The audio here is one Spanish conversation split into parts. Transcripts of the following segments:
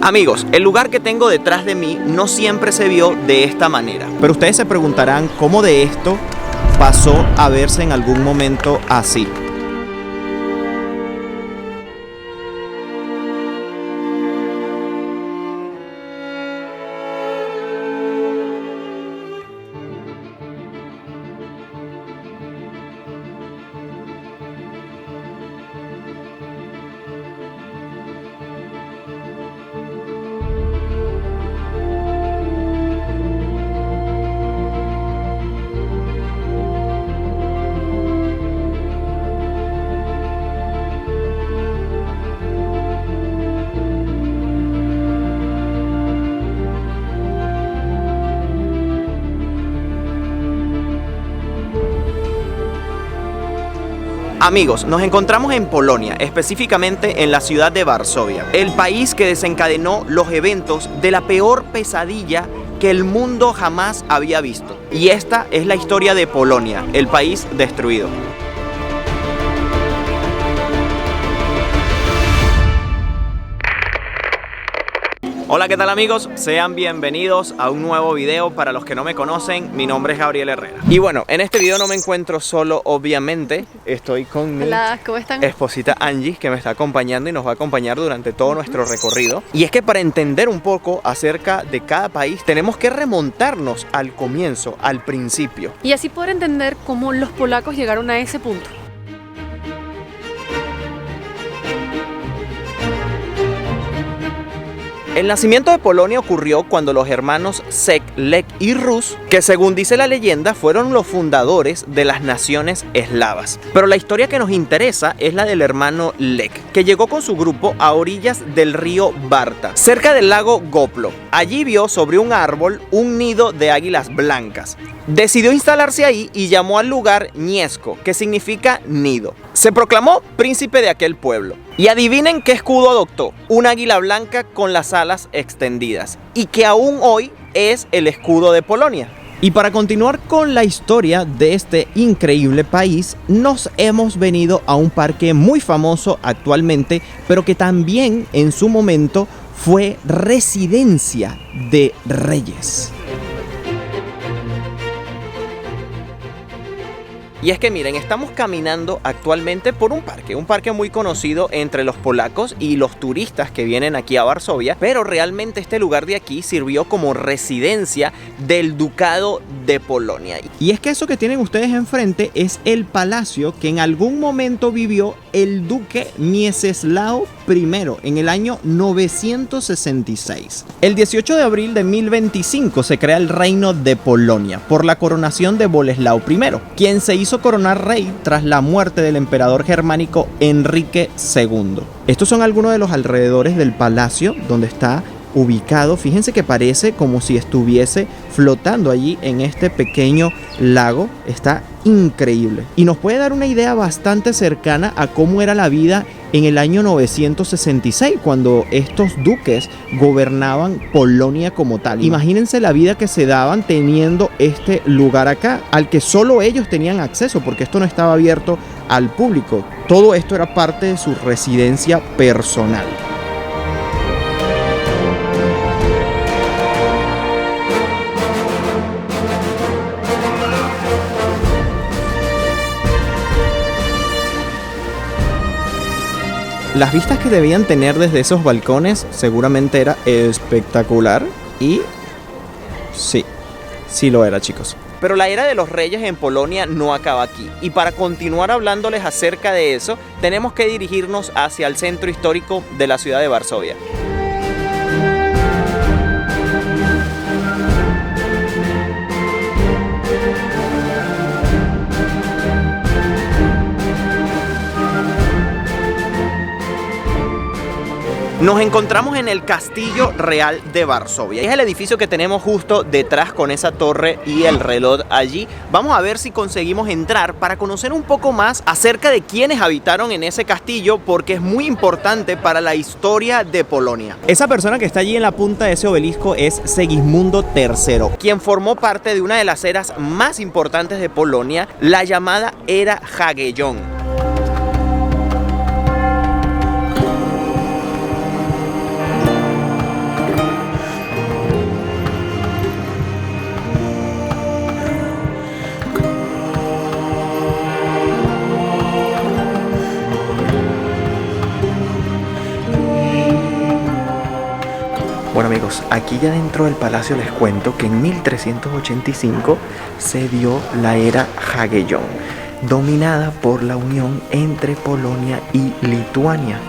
Amigos, el lugar que tengo detrás de mí no siempre se vio de esta manera. Pero ustedes se preguntarán cómo de esto pasó a verse en algún momento así. Amigos, nos encontramos en Polonia, específicamente en la ciudad de Varsovia, el país que desencadenó los eventos de la peor pesadilla que el mundo jamás había visto. Y esta es la historia de Polonia, el país destruido. Hola, ¿qué tal amigos? Sean bienvenidos a un nuevo video. Para los que no me conocen, mi nombre es Gabriel Herrera. Y bueno, en este video no me encuentro solo, obviamente. Estoy con mi esposita Angie, que me está acompañando y nos va a acompañar durante todo nuestro recorrido. Y es que para entender un poco acerca de cada país, tenemos que remontarnos al comienzo, al principio. Y así poder entender cómo los polacos llegaron a ese punto. El nacimiento de Polonia ocurrió cuando los hermanos Czech, Lech y Rus, que según dice la leyenda, fueron los fundadores de las naciones eslavas. Pero la historia que nos interesa es la del hermano Lech, que llegó con su grupo a orillas del río Barta, cerca del lago Goplo. Allí vio sobre un árbol un nido de águilas blancas. Decidió instalarse ahí y llamó al lugar Gniezno, que significa nido. Se proclamó príncipe de aquel pueblo. Y adivinen qué escudo adoptó: un águila blanca con las alas extendidas, y que aún hoy es el escudo de Polonia. Y para continuar con la historia de este increíble país, nos hemos venido a un parque muy famoso actualmente, pero que también en su momento fue residencia de reyes. Y es que miren, estamos caminando actualmente por un parque muy conocido entre los polacos y los turistas que vienen aquí a Varsovia, pero realmente este lugar de aquí sirvió como residencia del Ducado de Polonia. Y es que eso que tienen ustedes enfrente es el palacio que en algún momento vivió el duque Mieczysław I en el año 966. El 18 de abril de 1025 se crea el Reino de Polonia por la coronación de Boleslao I, quien se hizo coronar rey tras la muerte del emperador germánico Enrique II. Estos son algunos de los alrededores del palacio donde está ubicado. Fíjense que parece como si estuviese flotando allí en este pequeño lago. Está increíble y nos puede dar una idea bastante cercana a cómo era la vida en el año 966, cuando estos duques gobernaban Polonia como tal. Imagínense la vida que se daban teniendo este lugar acá, al que solo ellos tenían acceso, porque esto no estaba abierto al público. Todo esto era parte de su residencia personal. Las vistas que debían tener desde esos balcones seguramente era espectacular y sí lo era, chicos. Pero la era de los reyes en Polonia no acaba aquí. Y para continuar hablándoles acerca de eso, tenemos que dirigirnos hacia el centro histórico de la ciudad de Varsovia. Nos encontramos en el Castillo Real de Varsovia. Es el edificio que tenemos justo detrás con esa torre y el reloj allí. Vamos a ver si conseguimos entrar para conocer un poco más acerca de quiénes habitaron en ese castillo, porque es muy importante para la historia de Polonia. Esa persona que está allí en la punta de ese obelisco es Segismundo III, quien formó parte de una de las eras más importantes de Polonia, la llamada Era Jagellón. Bueno amigos, aquí ya dentro del palacio les cuento que en 1385 se dio la era Hagellón, dominada por la unión entre Polonia y Lituania.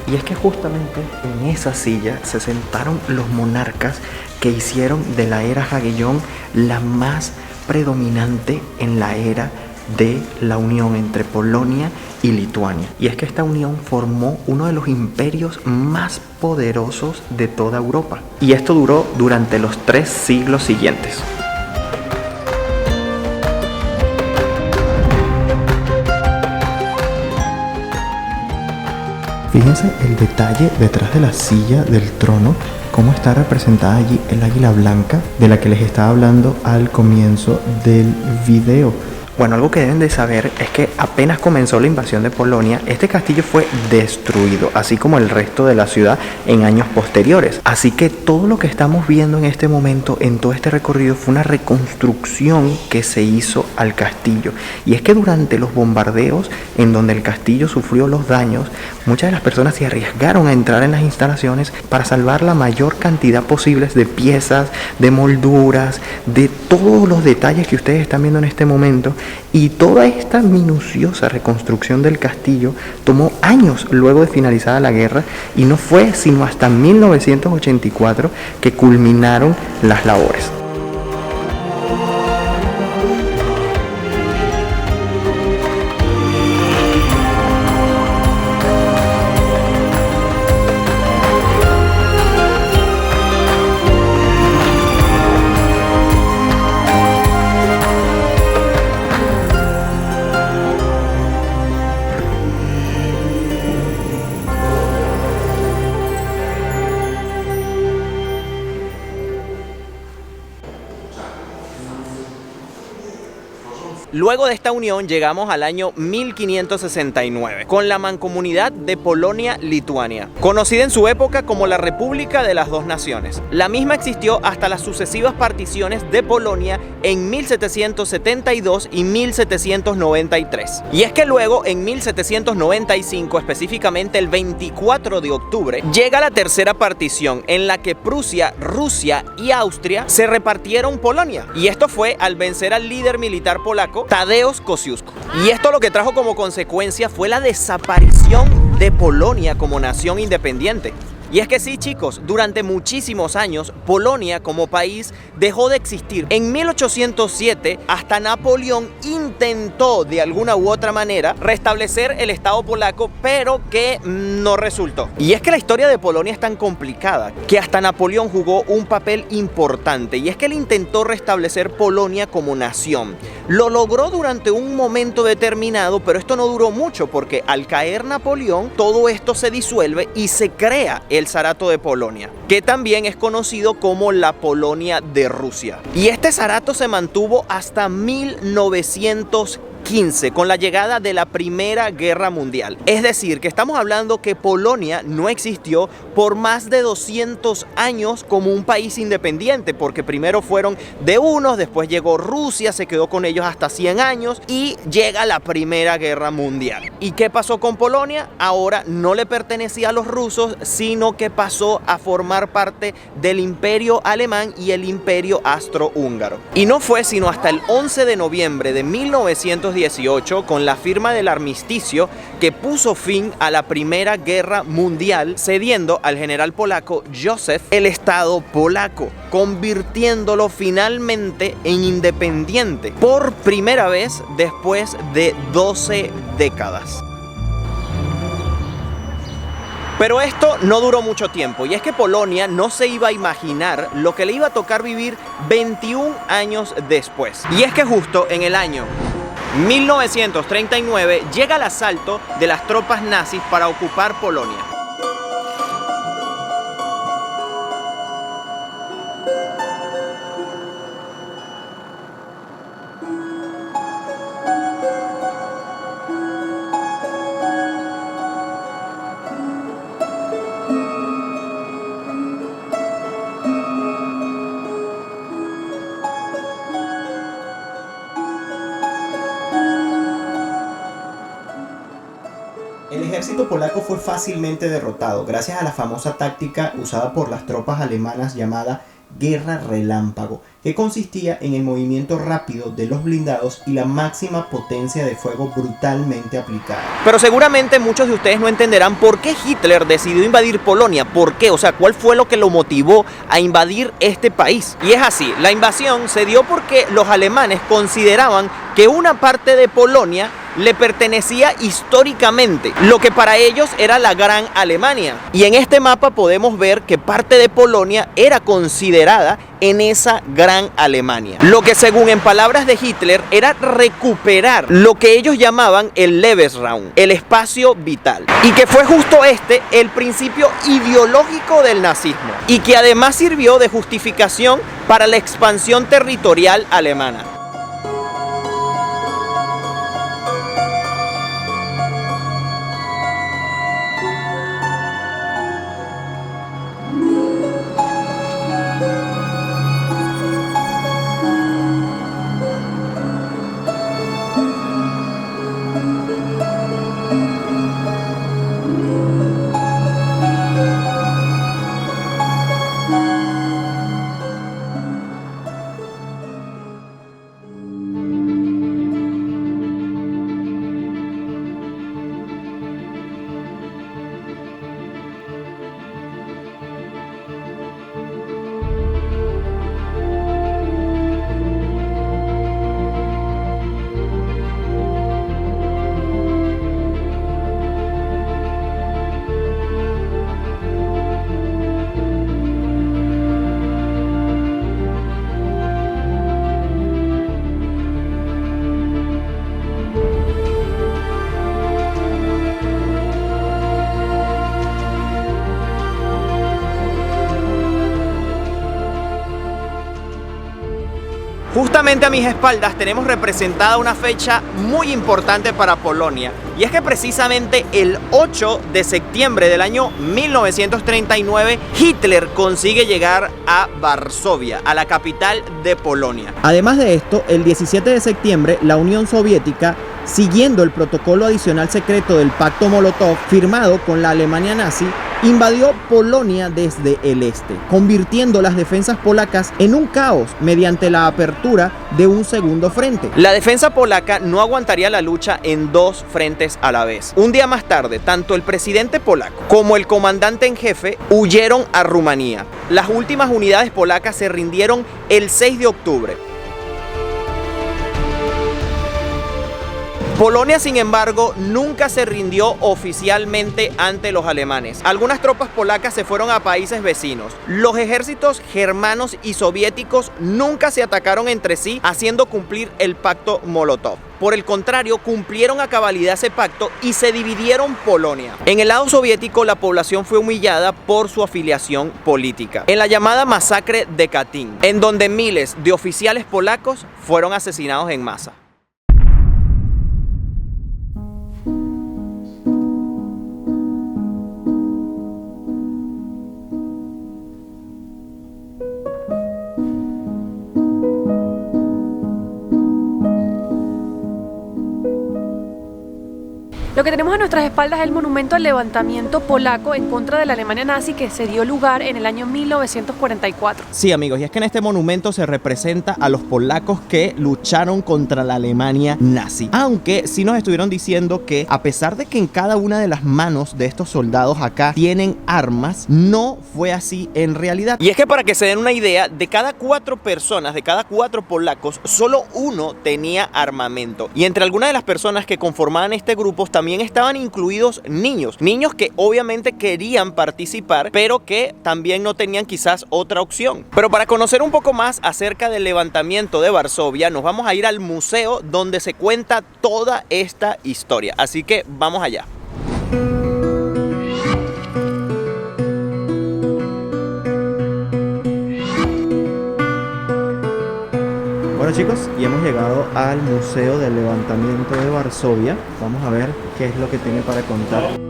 Y es que justamente en esa silla se sentaron los monarcas que hicieron de la era Hagellón la más predominante en la era de la unión entre Polonia y Lituania. Y es que esta unión formó uno de los imperios más poderosos de toda Europa. Y esto duró durante los 3 siglos siguientes. Fíjense el detalle detrás de la silla del trono, cómo está representada allí el águila blanca de la que les estaba hablando al comienzo del video. Bueno, algo que deben de saber es que apenas comenzó la invasión de Polonia, este castillo fue destruido, así como el resto de la ciudad en años posteriores. Así que todo lo que estamos viendo en este momento, en todo este recorrido, fue una reconstrucción que se hizo al castillo. Y es que durante los bombardeos, en donde el castillo sufrió los daños, muchas de las personas se arriesgaron a entrar en las instalaciones para salvar la mayor cantidad posible de piezas, de molduras, de todos los detalles que ustedes están viendo en este momento. Y toda esta minuciosa reconstrucción del castillo tomó años luego de finalizada la guerra y no fue sino hasta 1984 que culminaron las labores. Luego de esta unión llegamos al año 1569, con la mancomunidad de Polonia-Lituania, conocida en su época como la República de las Dos Naciones. La misma existió hasta las sucesivas particiones de Polonia en 1772 y 1793. Y es que luego, en 1795, específicamente el 24 de octubre, llega la tercera partición, en la que Prusia, Rusia y Austria se repartieron Polonia. Y esto fue al vencer al líder militar polaco, Tadeusz Kościuszko. Y esto lo que trajo como consecuencia fue la desaparición de Polonia como nación independiente. Y es que sí, chicos, durante muchísimos años Polonia como país dejó de existir. En 1807 hasta Napoleón intentó de alguna u otra manera restablecer el Estado polaco, pero que no resultó. Y es que la historia de Polonia es tan complicada que hasta Napoleón jugó un papel importante, y es que él intentó restablecer Polonia como nación. Lo logró durante un momento determinado, pero esto no duró mucho porque al caer Napoleón todo esto se disuelve y se crea el Zarato de Polonia, que también es conocido como la Polonia de Rusia. Y este zarato se mantuvo hasta 1915, con la llegada de la Primera Guerra Mundial. Es decir, que estamos hablando que Polonia no existió por más de 200 años como un país independiente, porque primero fueron de unos, después llegó Rusia, se quedó con ellos hasta 100 años y llega la Primera Guerra Mundial. ¿Y qué pasó con Polonia? Ahora no le pertenecía a los rusos, sino que pasó a formar parte del Imperio Alemán y el Imperio Austrohúngaro. Y no fue sino hasta el 11 de noviembre de 1918, con la firma del armisticio, que puso fin a la Primera Guerra Mundial, cediendo al general polaco Józef el Estado polaco, convirtiéndolo finalmente en independiente por primera vez después de 12 décadas. Pero esto no duró mucho tiempo, y es que Polonia no se iba a imaginar lo que le iba a tocar vivir 21 años después. Y es que justo en el año 1939 llega el asalto de las tropas nazis para ocupar Polonia. El ejército polaco fue fácilmente derrotado gracias a la famosa táctica usada por las tropas alemanas llamada Guerra Relámpago, que consistía en el movimiento rápido de los blindados y la máxima potencia de fuego brutalmente aplicada. Pero seguramente muchos de ustedes no entenderán por qué Hitler decidió invadir Polonia. ¿Por qué? O sea, ¿cuál fue lo que lo motivó a invadir este país? Y es así, la invasión se dio porque los alemanes consideraban que una parte de Polonia le pertenecía históricamente, lo que para ellos era la Gran Alemania. Y en este mapa podemos ver que parte de Polonia era considerada en esa Gran Alemania. Lo que según en palabras de Hitler era recuperar lo que ellos llamaban el Lebensraum, el espacio vital. Y que fue justo este el principio ideológico del nazismo. Y que además sirvió de justificación para la expansión territorial alemana. Justamente a mis espaldas tenemos representada una fecha muy importante para Polonia, y es que precisamente el 8 de septiembre del año 1939 Hitler consigue llegar a Varsovia, a la capital de Polonia. Además de esto, el 17 de septiembre la Unión Soviética, siguiendo el protocolo adicional secreto del Pacto Molotov firmado con la Alemania nazi, invadió Polonia desde el este, convirtiendo las defensas polacas en un caos mediante la apertura de un segundo frente. La defensa polaca no aguantaría la lucha en dos frentes a la vez. Un día más tarde, tanto el presidente polaco como el comandante en jefe huyeron a Rumanía. Las últimas unidades polacas se rindieron el 6 de octubre. Polonia, sin embargo, nunca se rindió oficialmente ante los alemanes. Algunas tropas polacas se fueron a países vecinos. Los ejércitos germanos y soviéticos nunca se atacaron entre sí, haciendo cumplir el pacto Molotov. Por el contrario, cumplieron a cabalidad ese pacto y se dividieron Polonia. En el lado soviético, la población fue humillada por su afiliación política, en la llamada masacre de Katyn, en donde miles de oficiales polacos fueron asesinados en masa. Lo que tenemos a nuestras espaldas es el monumento al levantamiento polaco en contra de la Alemania nazi que se dio lugar en el año 1944. Sí, amigos, y es que en este monumento se representa a los polacos que lucharon contra la Alemania nazi. Aunque sí nos estuvieron diciendo que a pesar de que en cada una de las manos de estos soldados acá tienen armas, no fue así en realidad. Y es que para que se den una idea, de cada 4 personas, de cada 4 polacos, solo uno tenía armamento. Y entre algunas de las personas que conformaban este grupo también estaban incluidos niños que obviamente querían participar, pero que también no tenían quizás otra opción. Pero para conocer un poco más acerca del levantamiento de Varsovia, nos vamos a ir al museo donde se cuenta toda esta historia. Así que vamos allá. Bueno, chicos, y hemos llegado al Museo del Levantamiento de Varsovia. Vamos a ver qué es lo que tiene para contar.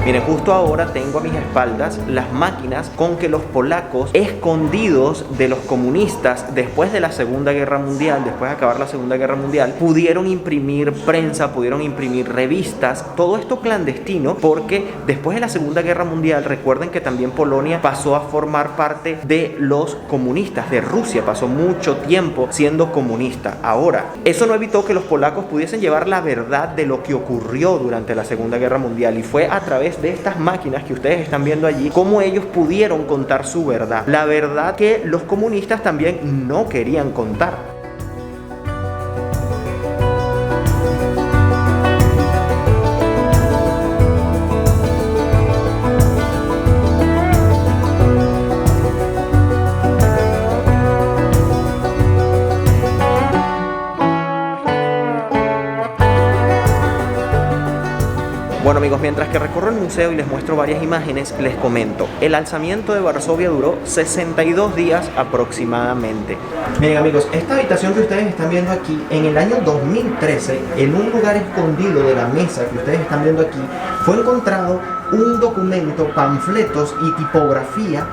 Miren, justo ahora tengo a mis espaldas las máquinas con que los polacos, escondidos de los comunistas después de la Segunda Guerra Mundial, después de acabar la Segunda Guerra Mundial, pudieron imprimir prensa, pudieron imprimir revistas, todo esto clandestino, porque después de la Segunda Guerra Mundial, recuerden que también Polonia pasó a formar parte de los comunistas, de Rusia, pasó mucho tiempo siendo comunista. Ahora, eso no evitó que los polacos pudiesen llevar la verdad de lo que ocurrió durante la Segunda Guerra Mundial, y fue a través de estas máquinas que ustedes están viendo allí cómo ellos pudieron contar su verdad, la verdad que los comunistas también no querían contar. Bueno amigos, mientras que recorro el museo y les muestro varias imágenes, les comento, el alzamiento de Varsovia duró 62 días aproximadamente. Miren amigos, esta habitación que ustedes están viendo aquí, en el año 2013, en un lugar escondido de la mesa que ustedes están viendo aquí, fue encontrado un documento, panfletos y tipografía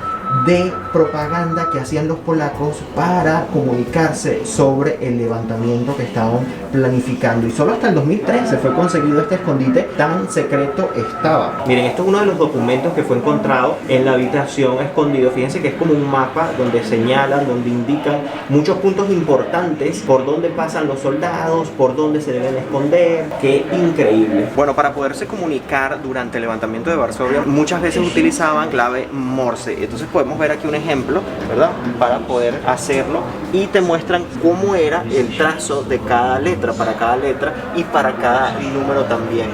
de propaganda que hacían los polacos para comunicarse sobre el levantamiento que estaban planificando, y solo hasta el 2013 fue conseguido este escondite, tan secreto estaba. Miren, esto es uno de los documentos que fue encontrado en la habitación escondido. Fíjense que es como un mapa donde señalan, donde indican muchos puntos importantes, por dónde pasan los soldados, por dónde se deben esconder. ¡Qué increíble! Bueno, para poderse comunicar durante el levantamiento de Varsovia, muchas veces utilizaban clave Morse. Entonces podemos ver aquí un ejemplo, ¿verdad? Para poder hacerlo, y te muestran cómo era el trazo de cada letra, para cada letra y para cada número también.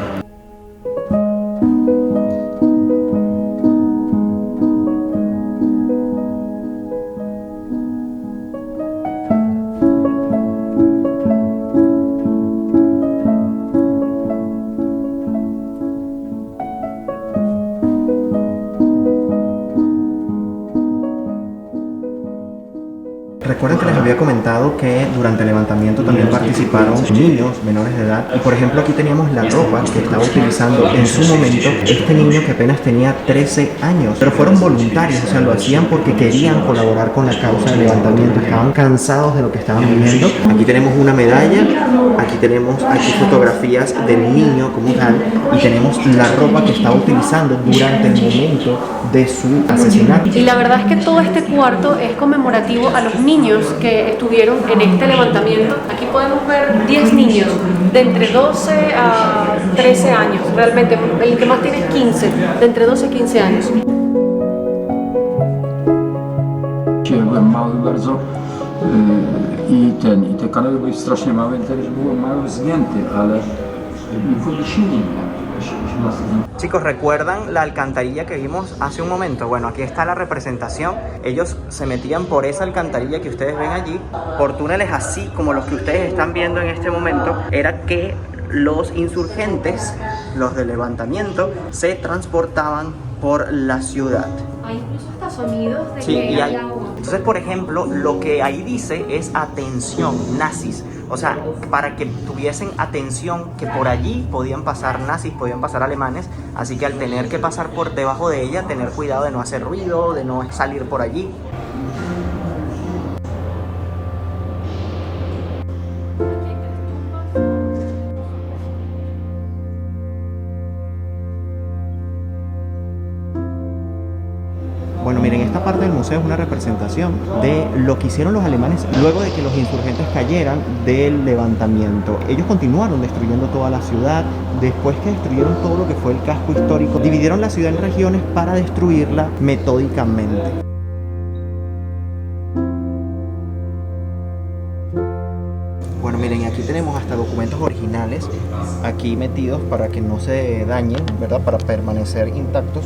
Recuerden que les había comentado que durante el levantamiento también participaron niños menores de edad, y por ejemplo aquí teníamos la ropa que estaba utilizando en su momento este niño que apenas tenía 13 años, pero fueron voluntarios, o sea, lo hacían porque querían colaborar con la causa del levantamiento, estaban cansados de lo que estaban viviendo. Aquí tenemos una medalla, aquí tenemos fotografías del niño como tal, y tenemos la ropa que estaba utilizando durante el momento de su asesinato. Y la verdad es que todo este cuarto es conmemorativo a los niños que estuvieron en este levantamiento. Aquí podemos ver 10 niños de entre 12 a 13 años, realmente el que más tiene es 15, de entre 12 a 15 años. Byłem mały bardzo i te kanały były strasznie małe, też byłem mały zgięty, ale wody silni. Chicos, ¿recuerdan la alcantarilla que vimos hace un momento? Bueno, aquí está la representación. Ellos se metían por esa alcantarilla que ustedes ven allí, por túneles así como los que ustedes están viendo en este momento. Era que los insurgentes, los del levantamiento, se transportaban por la ciudad. Hay incluso hasta sonidos de Sí, que y hay agua. entonces, por ejemplo, lo que ahí dice es atención, nazis. O sea, para que tuviesen atención que por allí podían pasar nazis, podían pasar alemanes. Así que al tener que pasar por debajo de ella, tener cuidado de no hacer ruido, de no salir por allí. Bueno, miren, esta parte del museo es una representación de lo que hicieron los alemanes luego de que los insurgentes cayeran del levantamiento. Ellos continuaron destruyendo toda la ciudad. Después que destruyeron todo lo que fue el casco histórico, dividieron la ciudad en regiones para destruirla metódicamente. Bueno, miren, aquí tenemos hasta documentos originales aquí metidos para que no se dañen, ¿verdad? Para permanecer intactos.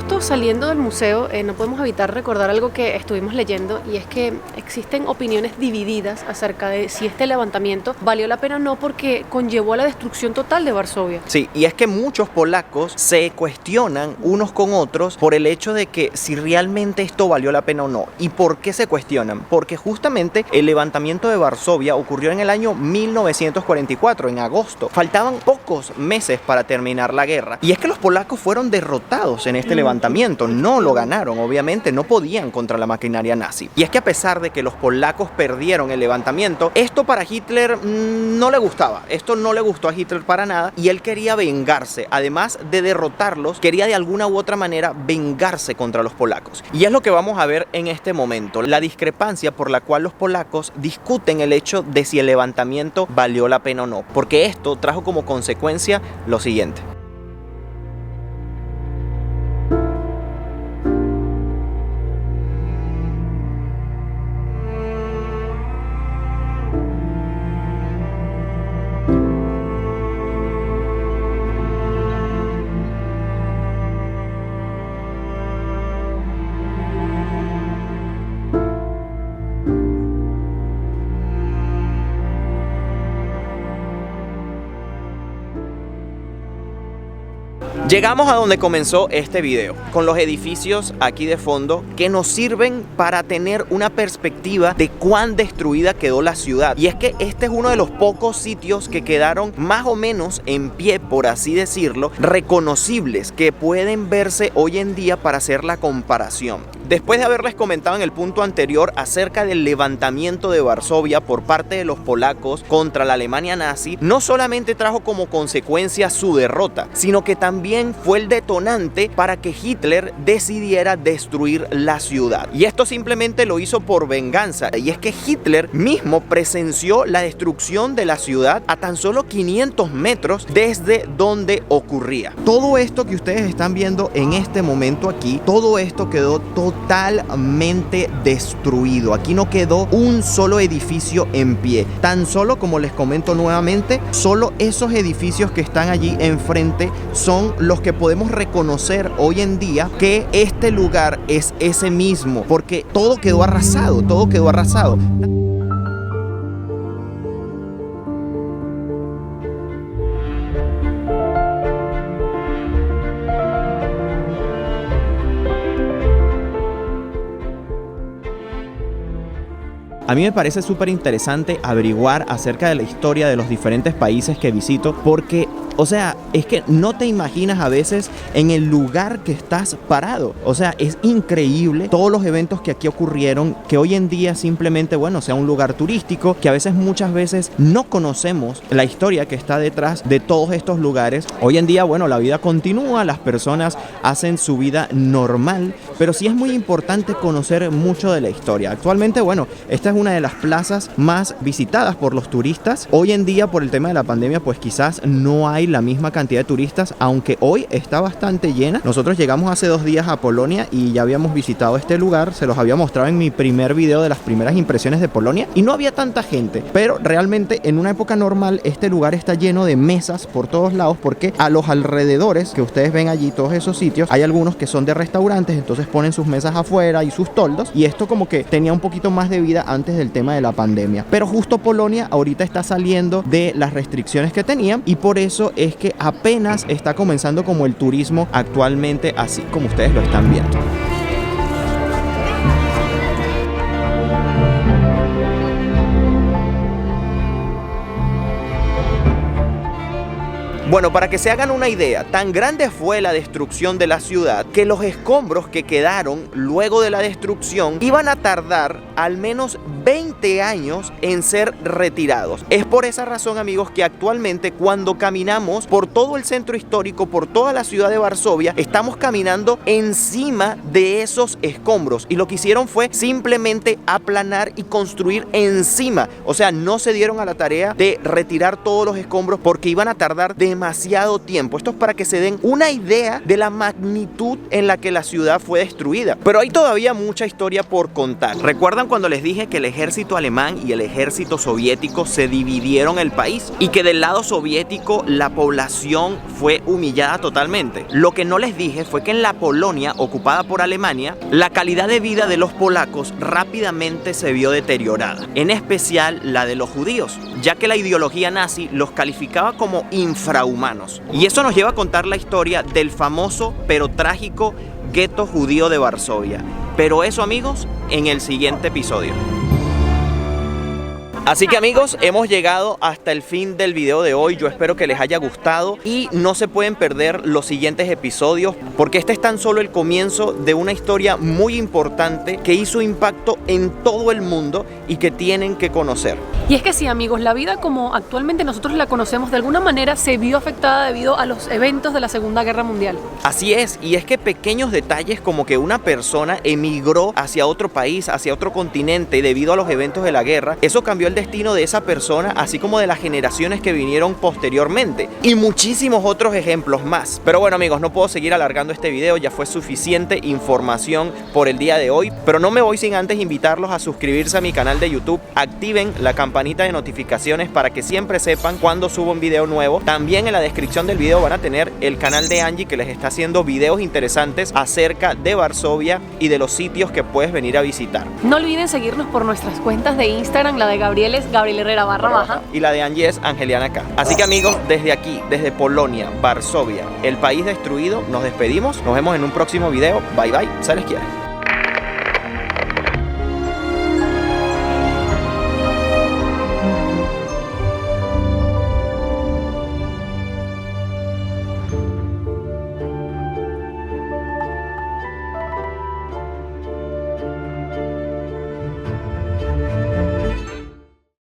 Justo saliendo del museo, no podemos evitar recordar algo que estuvimos leyendo, y es que existen opiniones divididas acerca de si este levantamiento valió la pena o no, porque conllevó a la destrucción total de Varsovia. Sí, y es que muchos polacos se cuestionan unos con otros por el hecho de que si realmente esto valió la pena o no. ¿Y por qué se cuestionan? Porque justamente el levantamiento de Varsovia ocurrió en el año 1944, en agosto. Faltaban pocos meses para terminar la guerra. Y es que los polacos fueron derrotados en este levantamiento. No lo ganaron, obviamente, no podían contra la maquinaria nazi. Y es que a pesar de que los polacos perdieron el levantamiento, esto para Hitler no le gustaba. Esto no le gustó a Hitler para nada, y él quería vengarse. Además de derrotarlos, quería de alguna u otra manera vengarse contra los polacos. Y es lo que vamos a ver en este momento, la discrepancia por la cual los polacos discuten el hecho de si el levantamiento valió la pena o no, porque esto trajo como consecuencia lo siguiente. Llegamos a donde comenzó este video, con los edificios aquí de fondo que nos sirven para tener una perspectiva de cuán destruida quedó la ciudad. Y es que este es uno de los pocos sitios que quedaron más o menos en pie, por así decirlo, reconocibles, que pueden verse hoy en día para hacer la comparación. Después de haberles comentado en el punto anterior acerca del levantamiento de Varsovia por parte de los polacos contra la Alemania nazi, no solamente trajo como consecuencia su derrota, sino que también fue el detonante para que Hitler decidiera destruir la ciudad. Y esto simplemente lo hizo por venganza. Y es que Hitler mismo presenció la destrucción de la ciudad a tan solo 500 metros desde donde ocurría. Todo esto que ustedes están viendo en este momento aquí, todo esto quedó totalmente destruido. Aquí no quedó un solo edificio en pie. Tan solo, como les comento nuevamente, solo esos edificios que están allí enfrente son los que podemos reconocer hoy en día que este lugar es ese mismo, porque todo quedó arrasado, todo quedó arrasado. A mí me parece súper interesante averiguar acerca de la historia de los diferentes países que visito, porque, o sea, es que no te imaginas a veces en el lugar que estás parado. O sea, es increíble todos los eventos que aquí ocurrieron, que hoy en día simplemente, bueno, sea un lugar turístico, que a veces, muchas veces, no conocemos la historia que está detrás de todos estos lugares. Hoy en día, bueno, la vida continúa, las personas hacen su vida normal, pero sí es muy importante conocer mucho de la historia. Actualmente, bueno, esta es una de las plazas más visitadas por los turistas. Hoy en día, por el tema de la pandemia, pues quizás no hay la misma cantidad de turistas, aunque hoy está bastante llena. Nosotros llegamos hace 2 días a Polonia y ya habíamos visitado este lugar. Se los había mostrado en mi primer video de las primeras impresiones de Polonia y no había tanta gente, pero realmente en una época normal este lugar está lleno de mesas por todos lados, porque a los alrededores que ustedes ven allí, todos esos sitios, hay algunos que son de restaurantes, entonces ponen sus mesas afuera y sus toldos, y esto como que tenía un poquito más de vida antes del tema de la pandemia. Pero justo Polonia ahorita está saliendo de las restricciones que tenían, y por eso es que apenas está comenzando como el turismo actualmente, así como ustedes lo están viendo. Bueno, para que se hagan una idea, tan grande fue la destrucción de la ciudad que los escombros que quedaron luego de la destrucción iban a tardar al menos 20 años en ser retirados. Es por esa razón, amigos, que actualmente cuando caminamos por todo el centro histórico, por toda la ciudad de Varsovia, estamos caminando encima de esos escombros, y lo que hicieron fue simplemente aplanar y construir encima. O sea, no se dieron a la tarea de retirar todos los escombros porque iban a tardar demasiado tiempo. Esto es para que se den una idea de la magnitud en la que la ciudad fue destruida. Pero hay todavía mucha historia por contar. ¿Recuerdan cuando les dije que el ejército ejército alemán y el ejército soviético se dividieron el país y que del lado soviético la población fue humillada totalmente. Lo que no les dije fue que en la Polonia ocupada por Alemania, la calidad de vida de los polacos rápidamente se vio deteriorada, en especial la de los judíos, ya que la ideología nazi los calificaba como infrahumanos. Y eso nos lleva a contar la historia del famoso pero trágico gueto judío de Varsovia. Pero eso, amigos, en el siguiente episodio. Así que, amigos, hemos llegado hasta el fin del video de hoy. Yo espero que les haya gustado y no se pueden perder los siguientes episodios, porque este es tan solo el comienzo de una historia muy importante que hizo impacto en todo el mundo y que tienen que conocer. Y es que sí, amigos, la vida como actualmente nosotros la conocemos de alguna manera se vio afectada debido a los eventos de la Segunda Guerra Mundial. Así es, y es que pequeños detalles como que una persona emigró hacia otro país, hacia otro continente debido a los eventos de la guerra, eso cambió el destino de esa persona, así como de las generaciones que vinieron posteriormente, y muchísimos otros ejemplos más. Pero bueno, amigos, no puedo seguir alargando este video, ya fue suficiente información por el día de hoy, pero no me voy sin antes invitarlos a suscribirse a mi canal de YouTube, activen la campanita de notificaciones para que siempre sepan cuando subo un video nuevo. También en la descripción del video van a tener el canal de Angie, que les está haciendo videos interesantes acerca de Varsovia y de los sitios que puedes venir a visitar. No olviden seguirnos por nuestras cuentas de Instagram, la de Gabriel es Gabriel Herrera /baja y la de Angie es Angeliana K. Así que, amigos, desde aquí, desde Polonia, Varsovia, el país destruido, nos despedimos. Nos vemos en un próximo video. Bye bye, se les quiere.